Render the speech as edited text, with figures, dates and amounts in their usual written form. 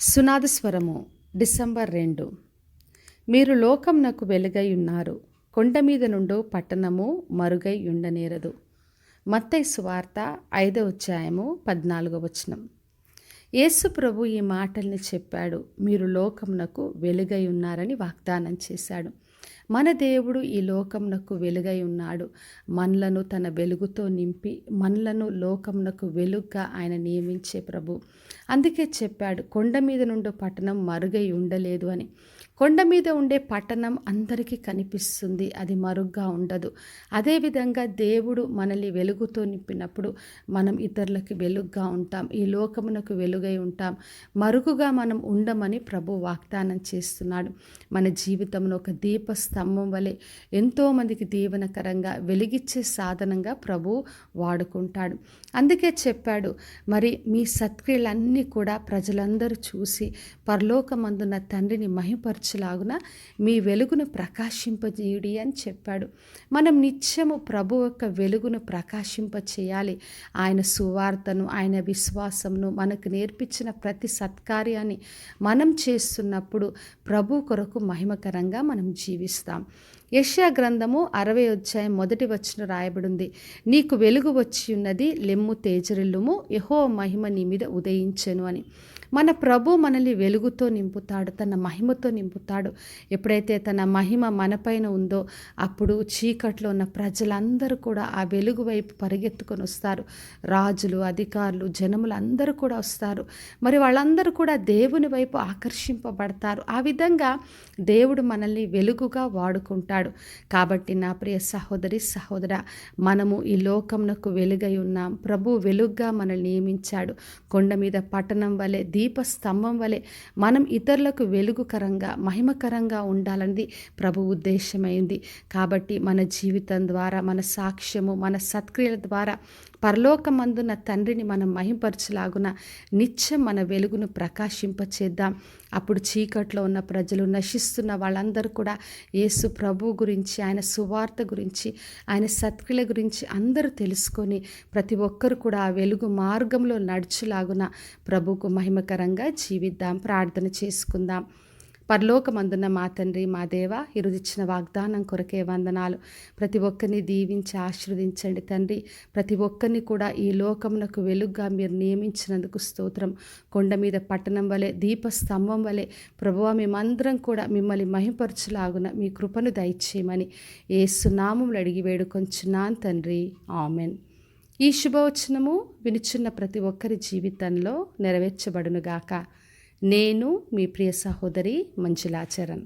సునాదస్వరము December 2. మీరు లోకమునకు వెలుగై ఉన్నారు, కొండ మీద నుండు పట్టణము మరుగై ఉండనేరదు. మత్తయి సువార్త 5వ అధ్యాయము 14వ వచనం. యేసు ప్రభు ఈ మాటల్ని చెప్పాడు. మీరు లోకమునకు వెలుగై ఉన్నారని వాగ్దానం చేశాడు. మన దేవుడు ఈ లోకమునకు వెలుగై ఉన్నాడు. మనలను తన వెలుగుతో నింపి మనలను లోకమునకు వెలుగుగా ఆయన నియమించే ప్రభు. అందుకే చెప్పాడు, కొండ మీద నుండి పట్టణం మరుగై ఉండలేదు అని. కొండ మీద ఉండే పట్టణం అందరికీ కనిపిస్తుంది, అది మరుగ్గా ఉండదు. అదేవిధంగా దేవుడు మనల్ని వెలుగుతో నింపినప్పుడు మనం ఇతరులకు వెలుగుగా ఉంటాం, ఈ లోకమునకు వెలుగై ఉంటాం. మరుగుగా మనం ఉండమని ప్రభు వాగ్దానం చేస్తున్నాడు. మన జీవితంలో ఒక దీపస్తంభం వలె ఎంతోమందికి దీవెనకరంగా వెలిగిచ్చే సాధనంగా ప్రభు వాడుకుంటాడు. అందుకే చెప్పాడు, మరి మీ సత్క్రియలన్నీ కూడా ప్రజలందరూ చూసి పరలోకమందున్న తండ్రిని మహిమపరచులాగున మీ వెలుగును ప్రకాశింపజేయుడి అని చెప్పాడు. మనం నిత్యము ప్రభు యొక్క వెలుగును ప్రకాశింప చేయాలి. ఆయన సువార్తను, ఆయన విశ్వాసమును, మనకు నేర్పించిన ప్రతి సత్కార్యాన్ని మనం చేస్తున్నప్పుడు ప్రభు కొరకు మహిమకరంగా మనం జీవిస్తాం. యెషయా గ్రంథము 60వ అధ్యాయం 1వ వచనం రాయబడింది. నీకు వెలుగు వచ్చి ఉన్నది, లెమ్ము తేజరిల్లుము, యెహోవా మహిమ నీ మీద ఉదయించెను అని. మన ప్రభు మనల్ని వెలుగుతో నింపుతాడు, తన మహిమతో నింపుతాడు. ఎప్పుడైతే తన మహిమ మనపైన ఉందో అప్పుడు చీకట్లో ఉన్న ప్రజలందరూ కూడా ఆ వెలుగు వైపు పరిగెత్తుకొని వస్తారు. రాజులు, అధికారులు, జనములు అందరూ కూడా వస్తారు. మరి వాళ్ళందరూ కూడా దేవుని వైపు ఆకర్షింపబడతారు. ఆ విధంగా దేవుడు మనల్ని వెలుగుగా వాడుకుంటాడు. కాబట్టి నా ప్రియ సహోదరి సహోదరా, మనము ఈ లోకమునకు వెలుగై ఉన్నాం. ప్రభు వెలుగుగా మనల్ని నియమించాడు. కొండ మీద పట్టణం వలె, దీపస్తంభం వలె మనం ఇతరులకు వెలుగుకరంగా, మహిమకరంగా ఉండాలన్నది ప్రభు ఉద్దేశమైంది. కాబట్టి మన జీవితం ద్వారా, మన సాక్ష్యము, మన సత్క్రియల ద్వారా పరలోకమందున్న తండ్రిని మనం మహింపరచులాగున నిత్యం మన వెలుగును ప్రకాశింపచేద్దాం. అప్పుడు చీకట్లో ఉన్న ప్రజలు, నశిస్తున్న వాళ్ళందరూ కూడా యేసు ప్రభు గురించి, ఆయన సువార్త గురించి, ఆయన సత్క్రియల గురించి అందరూ తెలుసుకొని ప్రతి ఒక్కరు కూడా ఆ వెలుగు మార్గంలో నడుచులాగున ప్రభువుకు మహిమకరంగా జీవిద్దాం. ప్రార్థన చేసుకుందాం. పరలోకమందున్న మా తండ్రి, మా దేవ, ఈరోజు ఇచ్చిన వాగ్దానం కొరకే వందనాలు. ప్రతి ఒక్కరిని దీవించి ఆశీర్వదించండి తండ్రి. ప్రతి ఒక్కరిని కూడా ఈ లోకమునకు వెలుగుగా మీరు నియమించినందుకు స్తోత్రం. కొండ మీద పట్టణం వలె, దీపస్తంభం వలె ప్రభువా, మేమందరం కూడా మిమ్మల్ని మహింపరచులాగున మీ కృపను దయచేయమని యేసు నామములో అడిగి వేడుకొంచున్నాను తండ్రి, ఆమెన్. ఈ శుభవచనము వినుచున్న ప్రతి ఒక్కరి జీవితంలో నెరవేర్చబడునుగాక. నేను మీ ప్రియ సహోదరి మంజులా చరణ్.